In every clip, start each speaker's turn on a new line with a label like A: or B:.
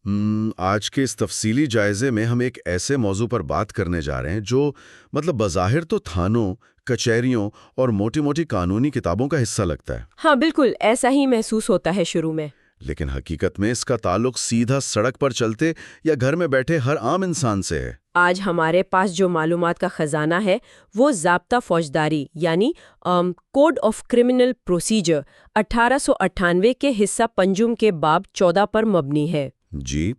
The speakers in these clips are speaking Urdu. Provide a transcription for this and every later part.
A: آج کے اس تفصیلی جائزے میں ہم ایک ایسے موضوع پر بات کرنے جا رہے ہیں جو بظاہر تو تھانوں، کچہریوں اور موٹی موٹی قانونی کتابوں کا حصہ لگتا ہے،
B: ہاں بالکل ایسا ہی محسوس ہوتا ہے شروع میں۔
A: لیکن حقیقت میں اس کا تعلق سیدھا سڑک پر چلتے یا گھر میں بیٹھے ہر عام انسان سے ہے۔
B: آج ہمارے پاس جو معلومات کا خزانہ ہے وہ ضابطہ فوجداری یعنی کوڈ آف کرمنل پروسیجر 1898 کے حصہ پنجم کے باب 14 پر مبنی ہے۔
A: جی،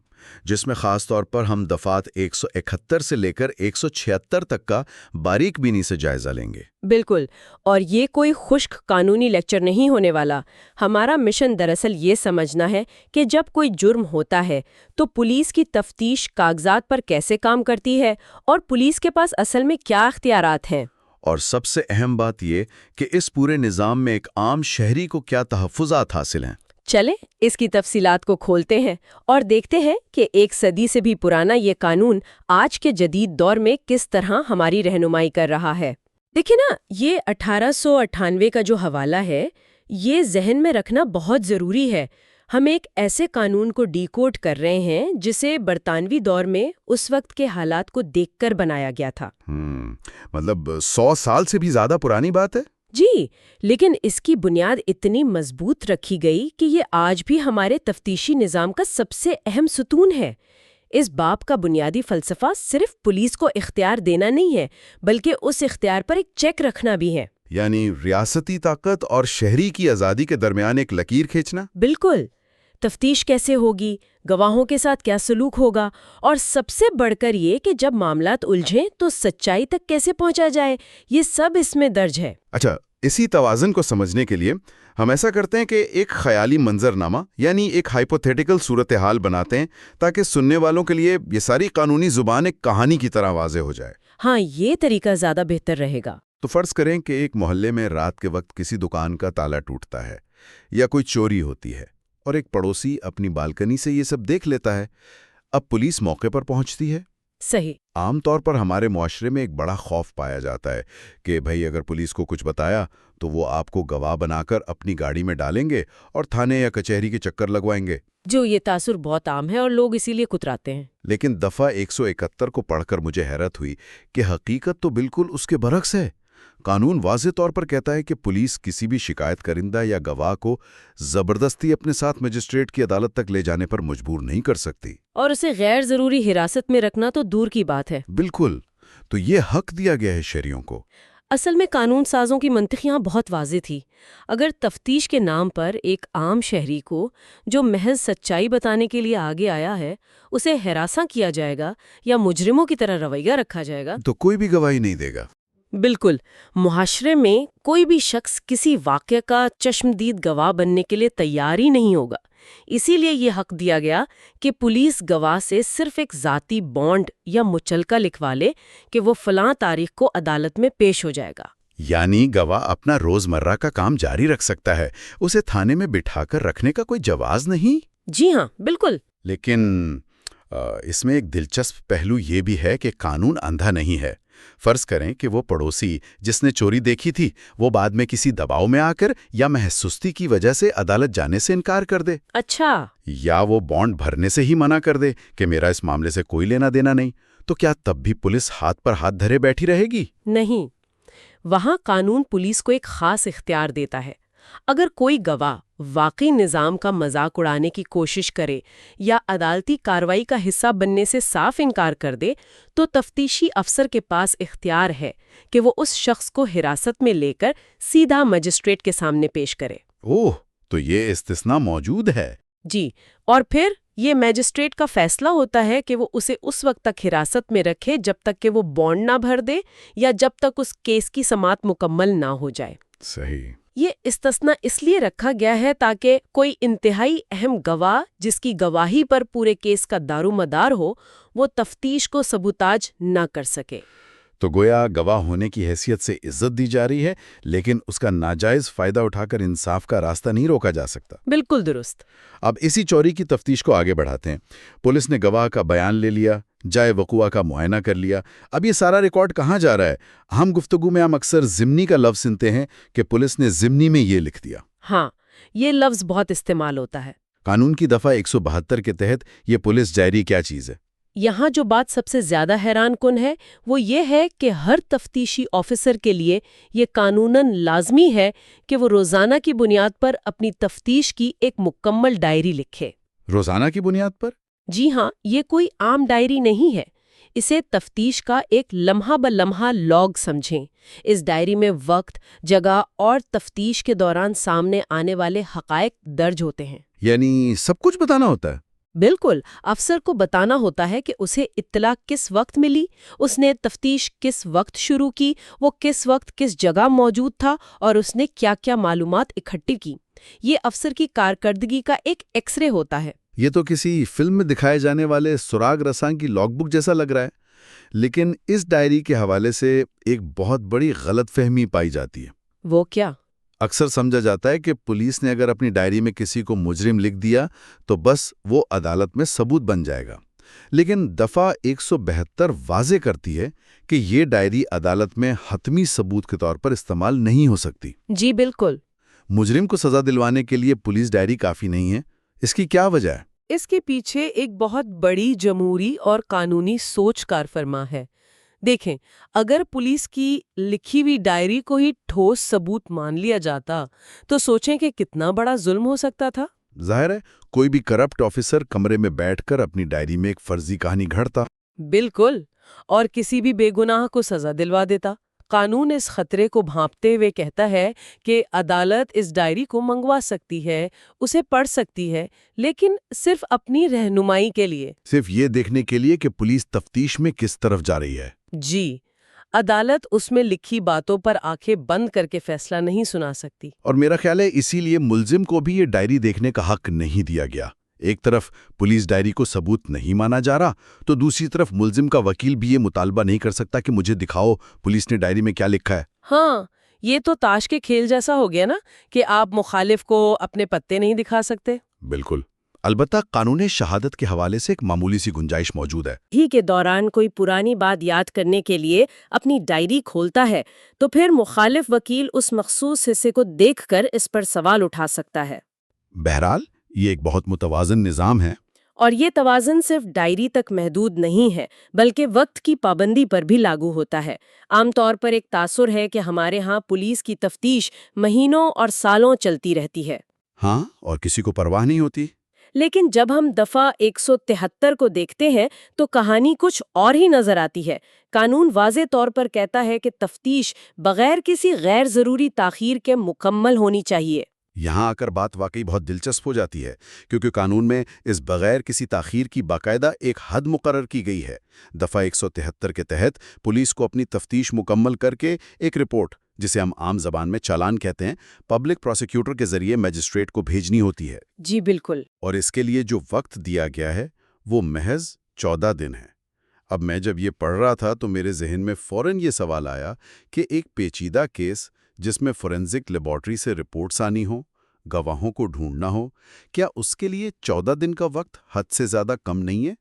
A: جس میں خاص طور پر ہم دفعات 171 سے لے کر 176 تک کا باریک بینی سے جائزہ لیں گے۔
B: بالکل، اور یہ کوئی خشک قانونی لیکچر نہیں ہونے والا۔ ہمارا مشن دراصل یہ سمجھنا ہے کہ جب کوئی جرم ہوتا ہے تو پولیس کی تفتیش کاغذات پر کیسے کام کرتی ہے اور پولیس کے پاس اصل میں کیا اختیارات ہیں۔
A: اور سب سے اہم بات یہ کہ اس پورے نظام میں ایک عام شہری کو کیا تحفظات حاصل ہیں۔
B: چلیں اس کی تفصیلات کو کھولتے ہیں اور دیکھتے ہیں کہ ایک صدی سے بھی پرانا یہ قانون آج کے جدید دور میں کس طرح ہماری رہنمائی کر رہا ہے۔ دیکھیں نا، یہ 1898 کا جو حوالہ ہے یہ ذہن میں رکھنا بہت ضروری ہے۔ ہم ایک ایسے قانون کو ڈی کوڈ کر رہے ہیں جسے برطانوی دور میں اس وقت کے حالات کو دیکھ کر بنایا گیا تھا۔
A: 100 سال سے بھی زیادہ پرانی بات ہے۔
B: جی، لیکن اس کی بنیاد اتنی مضبوط رکھی گئی کہ یہ آج بھی ہمارے تفتیشی نظام کا سب سے اہم ستون ہے۔ اس باب کا بنیادی فلسفہ صرف پولیس کو اختیار دینا نہیں ہے بلکہ اس اختیار پر ایک چیک رکھنا بھی ہے،
A: یعنی ریاستی طاقت اور شہری کی آزادی کے درمیان ایک لکیر کھینچنا۔
B: بالکل، تفتیش کیسے ہوگی، گواہوں کے ساتھ کیا سلوک ہوگا، اور سب سے بڑھ کر یہ کہ جب معاملات الجھیں تو سچائی تک کیسے پہنچا جائے، یہ سب اس میں درج ہے۔
A: اچھا، اسی توازن کو سمجھنے کے لیے ہم ایسا کرتے ہیں کہ ایک خیالی منظرنامہ یعنی ایک ہائپوتھیٹیکل صورتحال بناتے ہیں تاکہ سننے والوں کے لیے یہ ساری قانونی زبان ایک کہانی کی طرح واضح ہو جائے۔
B: ہاں، یہ طریقہ زیادہ بہتر رہے گا۔
A: تو فرض کریں کہ ایک محلے میں رات کے وقت کسی دکان کا تالا ٹوٹتا ہے یا کوئی چوری ہوتی ہے اور ایک پڑوسی اپنی بالکنی سے یہ سب دیکھ لیتا ہے۔ اب پولیس موقع پر پہنچتی ہے۔
B: صحیح۔
A: عام طور پر ہمارے معاشرے میں ایک بڑا خوف پایا جاتا ہے کہ بھئی اگر پولیس کو کچھ بتایا تو وہ آپ کو گواہ بنا کر اپنی گاڑی میں ڈالیں گے اور تھانے یا کچہری کے چکر لگوائیں گے۔
B: جو یہ تاثر بہت عام ہے اور لوگ اسی لیے کتراتے ہیں۔
A: لیکن دفعہ 171 کو پڑھ کر مجھے حیرت ہوئی کہ حقیقت تو بالکل اس کے برعکس ہے۔ قانون واضح طور پر کہتا ہے کہ پولیس کسی بھی شکایت کرندہ یا گواہ کو زبردستی اپنے ساتھ مجسٹریٹ کی عدالت تک لے جانے پر مجبور نہیں کر سکتی،
B: اور اسے غیر ضروری حراست میں رکھنا تو دور کی بات ہے۔
A: بالکل۔ تو یہ حق دیا گیا ہے شہریوں کو۔
B: اصل میں قانون سازوں کی منطق یہاں بہت واضح تھی۔ اگر تفتیش کے نام پر ایک عام شہری کو جو محض سچائی بتانے کے لیے آگے آیا ہے اسے ہراساں کیا جائے گا یا مجرموں کی طرح رویہ رکھا جائے گا
A: تو کوئی بھی گواہی نہیں دے گا۔
B: بالکل، معاشرے میں کوئی بھی شخص کسی واقعے کا چشمدید گواہ بننے کے لیے تیار ہی نہیں ہوگا۔ اسی لیے یہ حق دیا گیا کہ پولیس گواہ سے صرف ایک ذاتی بانڈ یا مچلکہ لکھوا لے کہ وہ فلاں تاریخ کو عدالت میں پیش ہو جائے گا۔
A: یعنی گواہ اپنا روزمرہ کا کام جاری رکھ سکتا ہے، اسے تھانے میں بٹھا کر رکھنے کا کوئی جواز نہیں۔
B: جی ہاں، بالکل۔
A: لیکن اس میں ایک دلچسپ پہلو یہ بھی ہے کہ قانون اندھا نہیں ہے۔ فرض کریں کہ وہ پڑوسی جس نے چوری دیکھی تھی وہ بعد میں کسی دباؤ میں آ کر یا محض سستی کی وجہ سے عدالت جانے سے انکار کر دے،
B: اچھا،
A: یا وہ بانڈ بھرنے سے ہی منع کر دے کہ میرا اس معاملے سے کوئی لینا دینا نہیں، تو کیا تب بھی پولیس ہاتھ پر ہاتھ دھرے بیٹھی رہے گی؟
B: نہیں، وہاں قانون پولیس کو ایک خاص اختیار دیتا ہے۔ اگر کوئی گواہ واقعی نظام کا مذاق اڑانے کی کوشش کرے یا عدالتی کارروائی کا حصہ بننے سے صاف انکار کر دے تو تفتیشی افسر کے پاس اختیار ہے کہ وہ اس شخص کو حراست میں لے کر سیدھا مجسٹریٹ کے سامنے پیش کرے۔
A: اوہ، تو یہ استثناء موجود ہے۔
B: جی، اور پھر یہ میجسٹریٹ کا فیصلہ ہوتا ہے کہ وہ اسے اس وقت تک حراست میں رکھے جب تک کہ وہ بانڈ نہ بھر دے یا جب تک اس کیس کی سماعت مکمل نہ ہو جائے۔
A: صحیح۔
B: یہ استثناء اس لیے رکھا گیا ہے تاکہ کوئی انتہائی اہم گواہ جس کی گواہی پر پورے کیس کا دارومدار ہو وہ تفتیش کو سبوتاج نہ کر سکے۔
A: تو گویا گواہ ہونے کی حیثیت سے عزت دی جا رہی ہے، لیکن اس کا ناجائز فائدہ اٹھا کر انصاف کا راستہ نہیں روکا جا سکتا۔
B: بالکل درست۔
A: اب اسی چوری کی تفتیش کو آگے بڑھاتے ہیں۔ پولیس نے گواہ کا بیان لے لیا، جائے وقوع کا معائنہ کر لیا۔ اب یہ سارا ریکارڈ کہاں جا رہا ہے؟ ہم گفتگو میں اکثر ضمنی کا لفظ سنتے ہیں کہ پولیس نے ضمنی میں یہ لکھ دیا۔
B: ہاں، یہ لفظ بہت استعمال ہوتا ہے۔
A: قانون کی دفعہ 172 کے تحت یہ پولیس ڈائری کیا چیز ہے؟
B: یہاں جو بات سب سے زیادہ حیران کن ہے وہ یہ ہے کہ ہر تفتیشی آفیسر کے لیے یہ قانوناً لازمی ہے کہ وہ روزانہ کی بنیاد پر اپنی تفتیش کی ایک مکمل ڈائری لکھے۔
A: روزانہ کی بنیاد پر؟
B: جی ہاں، یہ کوئی عام ڈائری نہیں ہے، اسے تفتیش کا ایک لمحہ بلمحہ لاگ سمجھیں۔ اس ڈائری میں وقت، جگہ اور تفتیش کے دوران سامنے آنے والے حقائق درج ہوتے ہیں۔
A: یعنی سب کچھ بتانا ہوتا ہے؟
B: بالکل، افسر کو بتانا ہوتا ہے کہ اسے اطلاع کس وقت ملی، اس نے تفتیش کس وقت شروع کی، وہ کس وقت کس جگہ موجود تھا اور اس نے کیا کیا معلومات اکٹھی کی۔ یہ افسر کی کارکردگی کا ایک ایکس رے ہوتا ہے۔
A: یہ تو کسی فلم میں دکھائے جانے والے سراغ رساں کی لاگ بک جیسا لگ رہا ہے، لیکن اس ڈائری کے حوالے سے ایک بہت بڑی غلط فہمی پائی جاتی ہے۔
B: وہ کیا؟
A: اکثر سمجھا جاتا ہے کہ پولیس نے اگر اپنی ڈائری میں کسی کو مجرم لکھ دیا تو بس وہ عدالت میں ثبوت بن جائے گا، لیکن دفعہ 172 واضح کرتی ہے کہ یہ ڈائری عدالت میں حتمی ثبوت کے طور پر استعمال نہیں ہو سکتی۔
B: جی بالکل۔
A: مجرم کو سزا دلوانے کے لیے پولیس ڈائری کافی نہیں ہے، اس کی کیا وجہ ہے؟
B: اس کے پیچھے ایک بہت بڑی جمہوری اور قانونی سوچ کار فرما ہے۔ دیکھیں، اگر پولیس کی لکھی ہوئی ڈائری کو ہی ٹھوس ثبوت مان لیا جاتا تو سوچیں کہ کتنا بڑا ظلم ہو سکتا تھا۔
A: ظاہر ہے کوئی بھی کرپٹ آفیسر کمرے میں بیٹھ کر اپنی ڈائری میں ایک فرضی کہانی گھڑتا۔
B: بالکل، اور کسی بھی بے گناہ کو سزا دلوا دیتا۔ قانون اس خطرے کو بھانپتے ہوئے کہتا ہے کہ عدالت اس ڈائری کو منگوا سکتی ہے، اسے پڑھ سکتی ہے، لیکن صرف اپنی رہنمائی کے لیے،
A: صرف یہ دیکھنے کے لیے کہ پولیس تفتیش میں کس طرف جا رہی ہے۔
B: جی، عدالت اس میں لکھی باتوں پر آنکھیں بند کر کے فیصلہ نہیں سنا سکتی۔
A: اور میرا خیال ہے اسی لیے ملزم کو بھی یہ ڈائری دیکھنے کا حق نہیں دیا گیا۔ ایک طرف پولیس ڈائری کو ثبوت نہیں مانا جا رہا تو دوسری طرف ملزم کا وکیل بھی یہ مطالبہ نہیں کر سکتا کہ مجھے دکھاؤ پولیس نے ڈائری میں کیا لکھا ہے۔
B: ہاں، یہ تو تاش کے کھیل جیسا ہو گیا نا کہ آپ مخالف کو اپنے پتے نہیں دکھا سکتے۔
A: بالکل، البتہ قانون شہادت کے حوالے سے ایک معمولی سی گنجائش موجود ہے۔
B: ہی کے دوران کوئی پرانی بات یاد کرنے کے لیے اپنی ڈائری کھولتا ہے تو پھر مخالف وکیل اس مخصوص حصے کو دیکھ کر اس پر سوال اٹھا سکتا ہے۔
A: بہرحال یہ ایک بہت متوازن نظام ہے۔
B: اور یہ توازن صرف ڈائری تک محدود نہیں ہے بلکہ وقت کی پابندی پر بھی لاگو ہوتا ہے۔ عام طور پر ایک تاثر ہے کہ ہمارے ہاں پولیس کی تفتیش مہینوں اور سالوں چلتی رہتی ہے۔
A: ہاں، اور کسی کو پرواہ نہیں ہوتی۔
B: لیکن جب ہم دفعہ 173 کو دیکھتے ہیں تو کہانی کچھ اور ہی نظر آتی ہے۔ قانون واضح طور پر کہتا ہے کہ تفتیش بغیر کسی غیر ضروری تاخیر کے مکمل ہونی چاہیے۔
A: یہاں آ کر بات واقعی بہت دلچسپ ہو جاتی ہے، کیونکہ قانون میں اس بغیر کسی تاخیر کی باقاعدہ ایک حد مقرر کی گئی ہے۔ دفعہ 173 کے تحت پولیس کو اپنی تفتیش مکمل کر کے ایک رپورٹ، جسے ہم عام زبان میں چالان کہتے ہیں، پبلک پروسیکیوٹر کے ذریعے میجسٹریٹ کو بھیجنی ہوتی ہے۔
B: جی بالکل۔
A: اور اس کے لیے جو وقت دیا گیا ہے وہ محض 14 دن ہے۔ اب میں جب یہ پڑھ رہا تھا تو میرے ذہن میں فوراً یہ سوال آیا کہ ایک پیچیدہ کیس جس میں فورینزک لیبارٹری سے رپورٹس آنی ہو، گواہوں کو ڈھونڈنا ہو، کیا اس کے لیے 14 دن کا وقت حد سے زیادہ کم نہیں ہے؟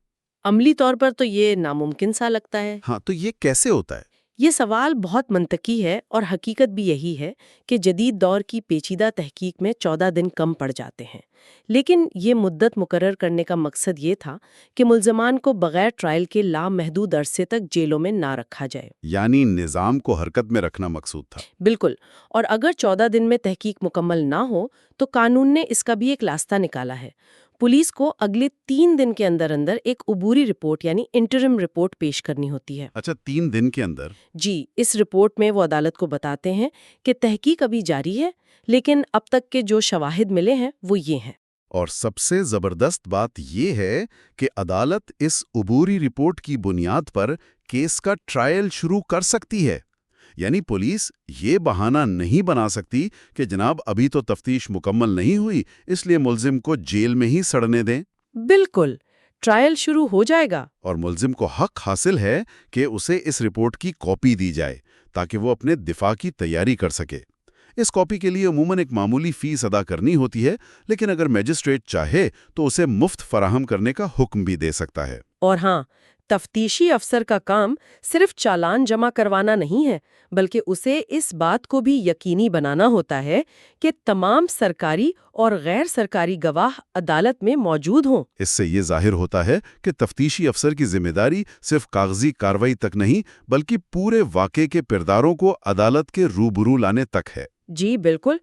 B: عملی طور پر تو یہ ناممکن سا لگتا ہے۔
A: ہاں، تو یہ کیسے ہوتا ہے؟
B: یہ سوال بہت منطقی ہے اور حقیقت بھی یہی ہے کہ جدید دور کی پیچیدہ تحقیق میں 14 دن کم پڑ جاتے ہیں، لیکن یہ مدت مقرر کرنے کا مقصد یہ تھا کہ ملزمان کو بغیر ٹرائل کے لامحدود عرصے تک جیلوں میں نہ رکھا جائے۔
A: یعنی نظام کو حرکت میں رکھنا مقصود تھا۔
B: بالکل، اور اگر 14 دن میں تحقیق مکمل نہ ہو تو قانون نے اس کا بھی ایک راستہ نکالا ہے۔ پولیس کو اگلے 3 دن کے اندر ایک عبوری رپورٹ یعنی انٹرم رپورٹ پیش کرنی ہوتی ہے۔
A: اچھا، 3 دن کے اندر؟
B: جی، اس رپورٹ میں وہ عدالت کو بتاتے ہیں کہ تحقیق ابھی جاری ہے، لیکن اب تک کے جو شواہد ملے ہیں وہ یہ ہیں۔
A: اور سب سے زبردست بات یہ ہے کہ عدالت اس عبوری رپورٹ کی بنیاد پر کیس کا ٹرائل شروع کر سکتی ہے۔ یعنی پولیس یہ بہانہ نہیں بنا سکتی کہ جناب ابھی تو تفتیش مکمل نہیں ہوئی، اس لیے ملزم کو جیل میں ہی سڑنے دیں۔
B: بالکل، ٹرائل شروع ہو جائے گا۔
A: اور ملزم کو حق حاصل ہے کہ اسے اس رپورٹ کی کاپی دی جائے تاکہ وہ اپنے دفاع کی تیاری کر سکے۔ اس کاپی کے لیے عموماً ایک معمولی فیس ادا کرنی ہوتی ہے، لیکن اگر میجسٹریٹ چاہے تو اسے مفت فراہم کرنے کا حکم بھی دے سکتا ہے۔
B: اور ہاں، تفتیشی افسر کا کام صرف چالان جمع کروانا نہیں ہے، بلکہ اسے اس بات کو بھی یقینی بنانا ہوتا ہے کہ تمام سرکاری اور غیر سرکاری گواہ عدالت میں موجود ہوں۔
A: اس سے یہ ظاہر ہوتا ہے کہ تفتیشی افسر کی ذمہ داری صرف کاغذی کارروائی تک نہیں بلکہ پورے واقعے کے کرداروں کو عدالت کے روبرو لانے تک ہے۔
B: جی بالکل۔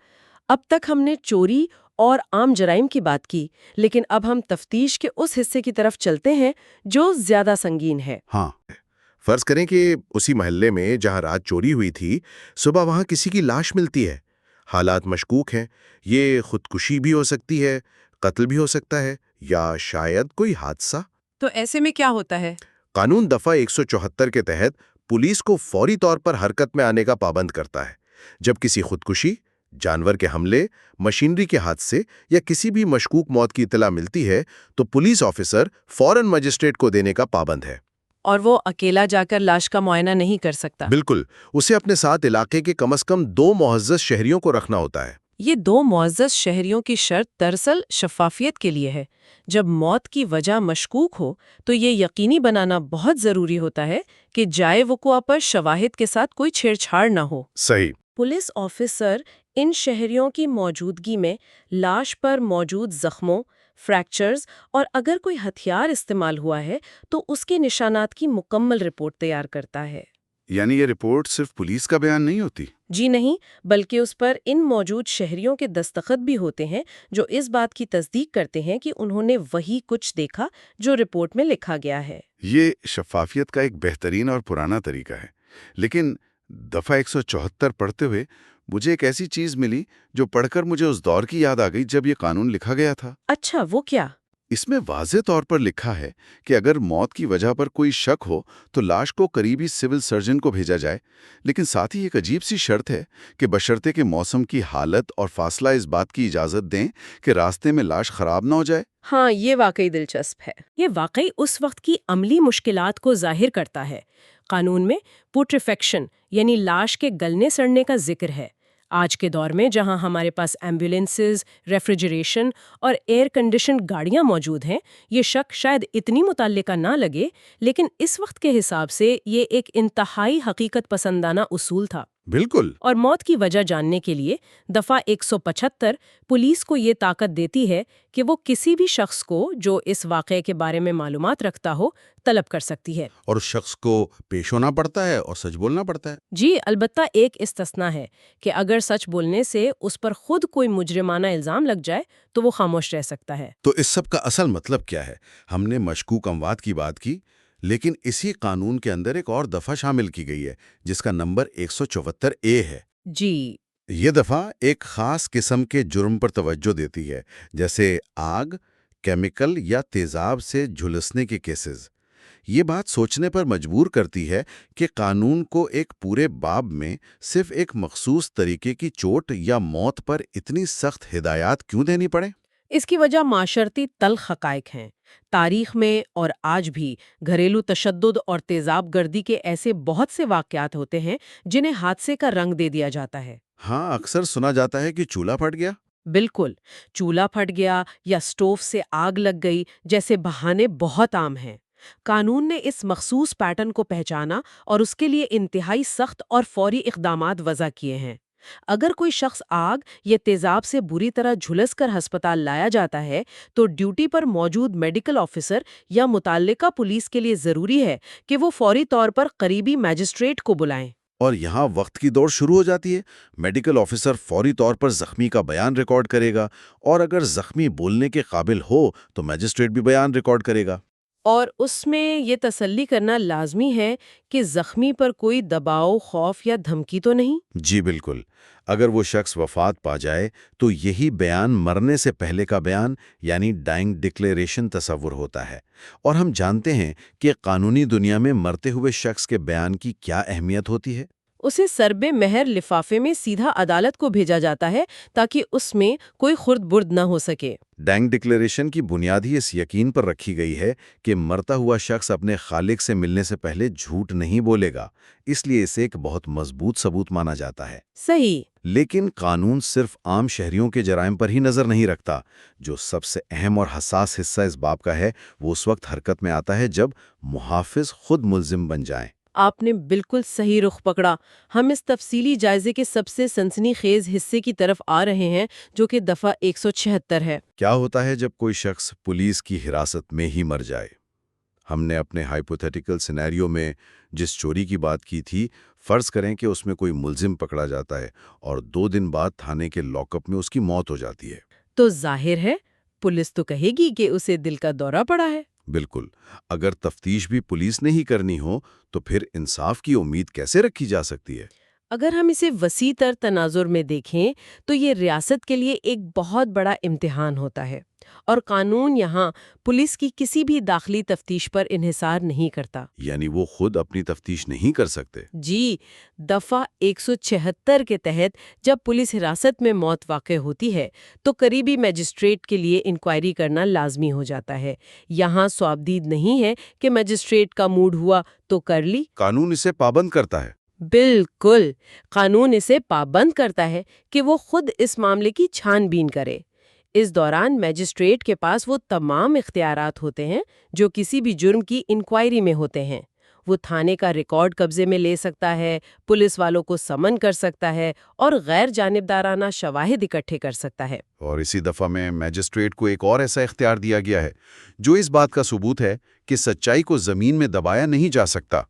B: اب تک ہم نے چوری اور عام جرائم کی بات کی، لیکن اب ہم تفتیش کے اس حصے کی طرف چلتے ہیں جو زیادہ سنگین ہے۔
A: ہاں،
C: فرض کریں کہ اسی محلے میں جہاں رات چوری ہوئی تھی، صبح وہاں کسی کی لاش ملتی ہے۔ حالات مشکوک ہیں، یہ خودکشی بھی ہو سکتی ہے، قتل بھی ہو سکتا ہے، یا شاید کوئی حادثہ۔
B: تو ایسے میں کیا ہوتا ہے؟
C: قانون دفعہ 174 کے تحت پولیس کو فوری طور پر حرکت میں آنے کا پابند کرتا ہے۔ جب کسی خودکشی، جانور کے حملے، مشینری کے حادثے یا کسی بھی مشکوک موت کی اطلاع ملتی ہے تو پولیس آفیسر فوراً مجسٹریٹ کو دینے کا پابند ہے۔
B: اور وہ اکیلا جا کر لاش کا معائنہ نہیں کر سکتا۔
C: بالکل، اسے اپنے ساتھ علاقے کے کم از کم 2 معزز شہریوں کو رکھنا ہوتا ہے۔
B: یہ 2 معزز شہریوں کی شرط دراصل شفافیت کے لیے ہے۔ جب موت کی وجہ مشکوک ہو تو یہ یقینی بنانا بہت ضروری ہوتا ہے کہ جائے وقوع پر شواہد کے ساتھ کوئی چھیڑ چھاڑ نہ ہو۔
C: صحیح۔
B: پولیس آفیسر ان شہریوں کی موجودگی میں لاش پر موجود زخموں، فریکچرز اور اگر کوئی ہتھیار استعمال ہوا ہے تو اس کے نشانات کی مکمل رپورٹ تیار کرتا ہے۔
A: یعنی یہ رپورٹ صرف پولیس کا بیان نہیں ہوتی؟
B: جی نہیں، بلکہ اس پر ان موجود شہریوں کے دستخط بھی ہوتے ہیں جو اس بات کی تصدیق کرتے ہیں کہ انہوں نے وہی کچھ دیکھا جو رپورٹ میں لکھا گیا ہے۔
A: یہ شفافیت کا ایک بہترین اور پرانا طریقہ ہے، لیکن دفعہ 174 پڑھتے ہوئے مجھے ایک ایسی چیز ملی جو پڑھ کر مجھے اس دور کی یاد آ گئی جب یہ قانون لکھا گیا تھا۔
B: اچھا، وہ کیا؟
A: اس میں واضح طور پر لکھا ہے کہ اگر موت کی وجہ پر کوئی شک ہو تو لاش کو قریبی سول سرجن کو بھیجا جائے، لیکن ساتھ ہی ایک عجیب سی شرط ہے کہ بشرطے کہ موسم کی حالت اور فاصلہ اس بات کی اجازت دیں کہ راستے میں لاش خراب نہ ہو جائے۔
B: ہاں، یہ واقعی دلچسپ ہے۔ یہ واقعی اس وقت کی عملی مشکلات کو ظاہر کرتا ہے۔ قانون میں پوٹریفیکشن یعنی لاش کے گلنے سڑنے کا ذکر ہے۔ آج کے دور میں جہاں ہمارے پاس ایمبولینسز، ریفریجریشن اور ایئر کنڈیشنڈ گاڑیاں موجود ہیں، یہ شک شاید اتنی متعلقہ نہ لگے، لیکن اس وقت کے حساب سے یہ ایک انتہائی حقیقت پسندانہ اصول تھا۔
A: بالکل۔
B: اور موت کی وجہ جاننے کے لیے دفعہ 175 پولیس کو یہ طاقت دیتی ہے کہ وہ کسی بھی شخص کو جو اس واقعے کے بارے میں معلومات رکھتا ہو طلب کر سکتی ہے۔
A: اور اس شخص کو پیش ہونا پڑتا ہے اور سچ بولنا پڑتا ہے۔
B: جی، البتہ ایک استثناء ہے کہ اگر سچ بولنے سے اس پر خود کوئی مجرمانہ الزام لگ جائے تو وہ خاموش رہ سکتا ہے۔
A: تو اس سب کا اصل مطلب کیا ہے؟ ہم نے مشکوک اموات کی بات کی، لیکن اسی قانون کے اندر ایک اور دفعہ شامل کی گئی ہے جس کا نمبر 174A ہے۔
B: جی،
A: یہ دفعہ ایک خاص قسم کے جرم پر توجہ دیتی ہے، جیسے آگ، کیمیکل یا تیزاب سے جھلسنے کے کیسز۔ یہ بات سوچنے پر مجبور کرتی ہے کہ قانون کو ایک پورے باب میں صرف ایک مخصوص طریقے کی چوٹ یا موت پر اتنی سخت ہدایات کیوں دینی پڑے؟
B: اس کی وجہ معاشرتی تلخ حقائق ہیں۔ تاریخ میں اور آج بھی گھریلو تشدد اور تیزاب گردی کے ایسے بہت سے واقعات ہوتے ہیں جنہیں حادثے کا رنگ دے دیا جاتا ہے۔
A: ہاں، اکثر سنا جاتا ہے کہ چولہا پھٹ گیا۔
B: بالکل، چولہا پھٹ گیا یا اسٹوو سے آگ لگ گئی جیسے بہانے بہت عام ہیں۔ قانون نے اس مخصوص پیٹرن کو پہچانا اور اس کے لیے انتہائی سخت اور فوری اقدامات وضع کیے ہیں۔ اگر کوئی شخص آگ یا تیزاب سے بری طرح جھلس کر ہسپتال لایا جاتا ہے تو ڈیوٹی پر موجود میڈیکل آفیسر یا متعلقہ پولیس کے لیے ضروری ہے کہ وہ فوری طور پر قریبی میجسٹریٹ کو بلائیں۔
A: اور یہاں وقت کی دوڑ شروع ہو جاتی ہے۔ میڈیکل آفیسر فوری طور پر زخمی کا بیان ریکارڈ کرے گا، اور اگر زخمی بولنے کے قابل ہو تو میجسٹریٹ بھی بیان ریکارڈ کرے گا۔
B: اور اس میں یہ تسلی کرنا لازمی ہے کہ زخمی پر کوئی دباؤ، خوف یا دھمکی تو نہیں۔
A: جی بالکل۔ اگر وہ شخص وفات پا جائے تو یہی بیان مرنے سے پہلے کا بیان یعنی ڈائنگ ڈکلیریشن تصور ہوتا ہے، اور ہم جانتے ہیں کہ قانونی دنیا میں مرتے ہوئے شخص کے بیان کی کیا اہمیت ہوتی ہے۔
B: اسے سرب مہر لفافے میں سیدھا عدالت کو بھیجا جاتا ہے تاکہ اس میں کوئی خرد برد نہ ہو سکے۔
A: ڈینگ ڈکلیریشن کی بنیاد ہی اس یقین پر رکھی گئی ہے کہ مرتا ہوا شخص اپنے خالق سے ملنے سے پہلے جھوٹ نہیں بولے گا، اس لیے اسے ایک بہت مضبوط ثبوت مانا جاتا ہے۔
B: صحیح۔
A: لیکن قانون صرف عام شہریوں کے جرائم پر ہی نظر نہیں رکھتا۔ جو سب سے اہم اور حساس حصہ اس باب کا ہے وہ اس وقت حرکت میں آتا ہے جب محافظ خود ملزم بن جائیں۔
B: آپ نے بالکل صحیح رخ پکڑا۔ ہم اس تفصیلی جائزے کے سب سے سنسنی خیز حصے کی طرف آ رہے ہیں، جو کہ دفعہ 176 ہے۔
A: کیا ہوتا ہے جب کوئی شخص پولیس کی حراست میں ہی مر جائے؟ ہم نے اپنے ہائپوتھیٹیکل سینیریو میں جس چوری کی بات کی تھی، فرض کریں کہ اس میں کوئی ملزم پکڑا جاتا ہے اور 2 دن بعد تھانے کے لاک اپ میں اس کی موت ہو جاتی ہے۔
B: تو ظاہر ہے پولیس تو کہے گی کہ اسے دل کا دورہ پڑا ہے۔
A: بالکل۔ اگر تفتیش بھی پولیس نے ہی کرنی ہو تو پھر انصاف کی امید کیسے رکھی جا سکتی ہے؟
B: اگر ہم اسے وسیع تر تناظر میں دیکھیں تو یہ ریاست کے لیے ایک بہت بڑا امتحان ہوتا ہے، اور قانون یہاں پولیس کی کسی بھی داخلی تفتیش پر انحصار نہیں کرتا۔
A: یعنی وہ خود اپنی تفتیش نہیں کر سکتے؟
B: جی، دفعہ 176 کے تحت جب پولیس حراست میں موت واقع ہوتی ہے تو قریبی میجسٹریٹ کے لیے انکوائری کرنا لازمی ہو جاتا ہے۔ یہاں صوابدید نہیں ہے کہ میجسٹریٹ کا موڈ ہوا تو کر لی۔
A: قانون اسے پابند کرتا ہے۔
B: بالکل، قانون اسے پابند کرتا ہے کہ وہ خود اس معاملے کی چھان بین کرے۔ اس دوران میجسٹریٹ کے پاس وہ تمام اختیارات ہوتے ہیں جو کسی بھی جرم کی انکوائری میں ہوتے ہیں۔ وہ تھانے کا ریکارڈ قبضے میں لے سکتا ہے، پولیس والوں کو سمن کر سکتا ہے اور غیر جانبدارانہ شواہد اکٹھے کر سکتا ہے۔
A: اور اسی دفعہ میں میجسٹریٹ کو ایک اور ایسا اختیار دیا گیا ہے جو اس بات کا ثبوت ہے کہ سچائی کو زمین میں دبایا نہیں جا سکتا۔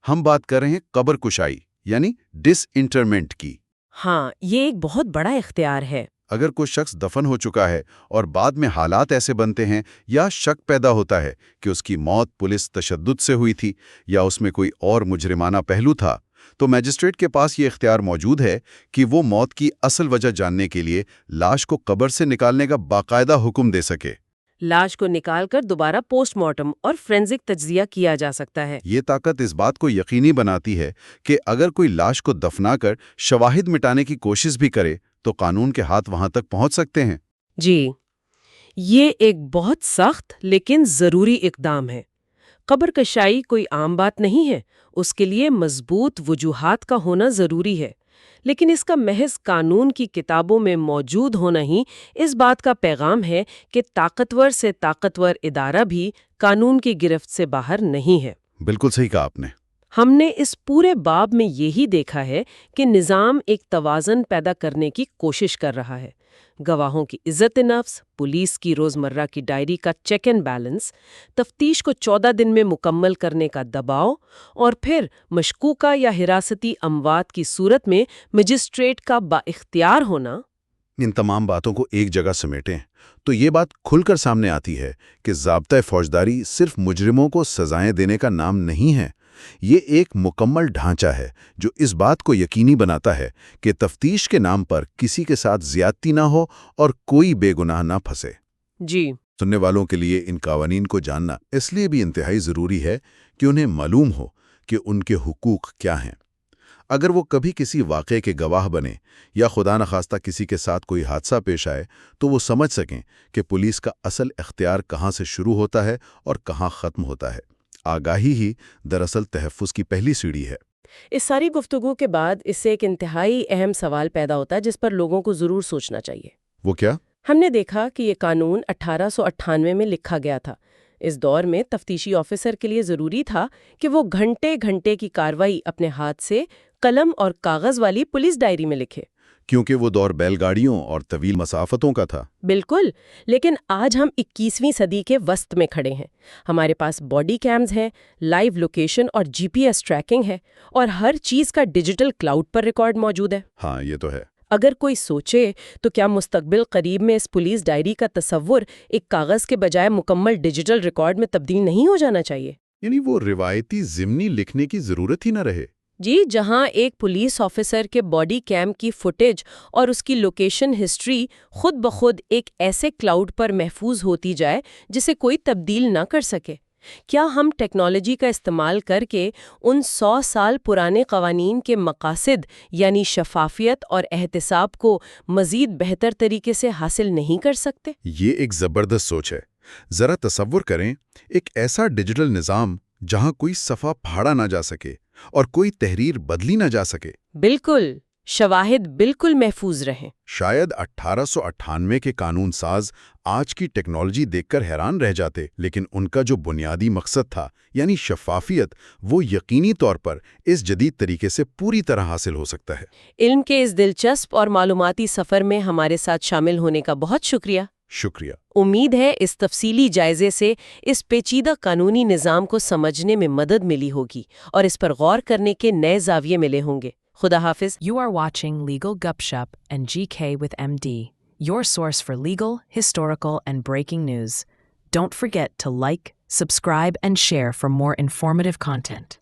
A: ہم بات کر رہے ہیں قبر کشائی یعنی ڈس انٹرمنٹ کی۔
B: ہاں، یہ ایک بہت بڑا اختیار ہے۔
A: اگر کوئی شخص دفن ہو چکا ہے اور بعد میں حالات ایسے بنتے ہیں یا شک پیدا ہوتا ہے کہ اس کی موت پولیس تشدد سے ہوئی تھی یا اس میں کوئی اور مجرمانہ پہلو تھا، تو میجسٹریٹ کے پاس یہ اختیار موجود ہے کہ وہ موت کی اصل وجہ جاننے کے لیے لاش کو قبر سے نکالنے کا باقاعدہ حکم دے سکے۔
B: لاش کو نکال کر دوبارہ پوسٹ مارٹم اور فورینزک تجزیہ کیا جا سکتا ہے۔
A: یہ طاقت اس بات کو یقینی بناتی ہے کہ اگر کوئی لاش کو دفنا کر شواہد مٹانے کی کوشش بھی کرے تو قانون کے ہاتھ وہاں تک پہنچ سکتے ہیں۔
B: جی، یہ ایک بہت سخت لیکن ضروری اقدام ہے۔ قبر کشائی کوئی عام بات نہیں ہے، اس کے لیے مضبوط وجوہات کا ہونا ضروری ہے، لیکن اس کا محض قانون کی کتابوں میں موجود ہونا ہی اس بات کا پیغام ہے کہ طاقتور سے طاقتور ادارہ بھی قانون کی گرفت سے باہر نہیں ہے۔
A: بالکل صحیح کہا آپ نے۔
B: ہم نے اس پورے باب میں یہی دیکھا ہے کہ نظام ایک توازن پیدا کرنے کی کوشش کر رہا ہے۔ گواہوں کی عزت نفس، پولیس کی روزمرہ کی ڈائری کا چیک اینڈ بیلنس، تفتیش کو 14 دن میں مکمل کرنے کا دباؤ، اور پھر مشکوکہ یا حراستی اموات کی صورت میں مجسٹریٹ کا بااختیار ہونا۔
A: ان تمام باتوں کو ایک جگہ سمیٹیں تو یہ بات کھل کر سامنے آتی ہے کہ ضابطۂ فوجداری صرف مجرموں کو سزائیں دینے کا نام نہیں ہے، یہ ایک مکمل ڈھانچہ ہے جو اس بات کو یقینی بناتا ہے کہ تفتیش کے نام پر کسی کے ساتھ زیادتی نہ ہو اور کوئی بے گناہ نہ پھنسے۔
B: جی،
A: سننے والوں کے لیے ان قوانین کو جاننا اس لیے بھی انتہائی ضروری ہے کہ انہیں معلوم ہو کہ ان کے حقوق کیا ہیں۔ اگر وہ کبھی کسی واقعے کے گواہ بنے یا خدا نخواستہ کسی کے ساتھ کوئی حادثہ پیش آئے تو وہ سمجھ سکیں کہ پولیس کا اصل اختیار کہاں سے شروع ہوتا ہے اور کہاں ختم ہوتا ہے۔ آگاہی ہی دراصل تحفظ کی پہلی سیڑھی ہے۔
B: اس ساری گفتگو کے بعد اس سے ایک انتہائی اہم سوال پیدا ہوتا ہے جس پر لوگوں کو ضرور سوچنا چاہیے۔
A: وہ کیا؟
B: ہم نے دیکھا کہ یہ قانون 1898 میں لکھا گیا تھا۔ اس دور میں تفتیشی آفیسر کے لیے ضروری تھا کہ وہ گھنٹے گھنٹے کی کارروائی اپنے ہاتھ سے قلم اور کاغذ والی پولیس ڈائری میں لکھے،
A: کیونکہ وہ دور بیل گاڑیوں اور طویل مسافتوں کا تھا۔
B: بالکل، لیکن آج ہم 21ویں صدی کے وسط میں کھڑے ہیں۔ ہمارے پاس باڈی کیمز ہیں، لائیو لوکیشن اور GPS ٹریکنگ ہے، اور ہر چیز کا ڈیجیٹل کلاؤڈ پر ریکارڈ موجود ہے۔
A: ہاں، یہ تو ہے۔
B: اگر کوئی سوچے تو کیا مستقبل قریب میں اس پولیس ڈائری کا تصور ایک کاغذ کے بجائے مکمل ڈیجیٹل ریکارڈ میں تبدیل نہیں ہو جانا چاہیے؟
A: یعنی وہ روایتی ضمنی لکھنے کی ضرورت ہی نہ رہے۔
B: جی، جہاں ایک پولیس آفیسر کے باڈی کیم کی فوٹیج اور اس کی لوکیشن ہسٹری خود بخود ایک ایسے کلاؤڈ پر محفوظ ہوتی جائے جسے کوئی تبدیل نہ کر سکے۔ کیا ہم ٹیکنالوجی کا استعمال کر کے ان 100 سال پرانے قوانین کے مقاصد یعنی شفافیت اور احتساب کو مزید بہتر طریقے سے حاصل نہیں کر سکتے؟
A: یہ ایک زبردست سوچ ہے۔ ذرا تصور کریں ایک ایسا ڈیجیٹل نظام جہاں کوئی صفحہ پھاڑا نہ جا سکے اور کوئی تحریر بدلی نہ جا سکے۔
B: بالکل، شواہد بالکل محفوظ رہیں۔
A: شاید 1898 کے قانون ساز آج کی ٹیکنالوجی دیکھ کر حیران رہ جاتے، لیکن ان کا جو بنیادی مقصد تھا یعنی شفافیت، وہ یقینی طور پر اس جدید طریقے سے پوری طرح حاصل ہو سکتا ہے۔
B: علم کے اس دلچسپ اور معلوماتی سفر میں ہمارے ساتھ شامل ہونے کا بہت شکریہ۔
A: شکریہ۔
B: امید ہے اس تفصیلی جائزے سے اس پیچیدہ قانونی نظام کو سمجھنے میں مدد ملی ہوگی اور اس پر غور کرنے کے نئے زاویے ملے ہوں گے۔ خدا حافظ۔
D: You are watching Legal Gupshup and GK with MD, your source for legal, historical, and breaking news. Don't forget to like, subscribe, and share for more informative content.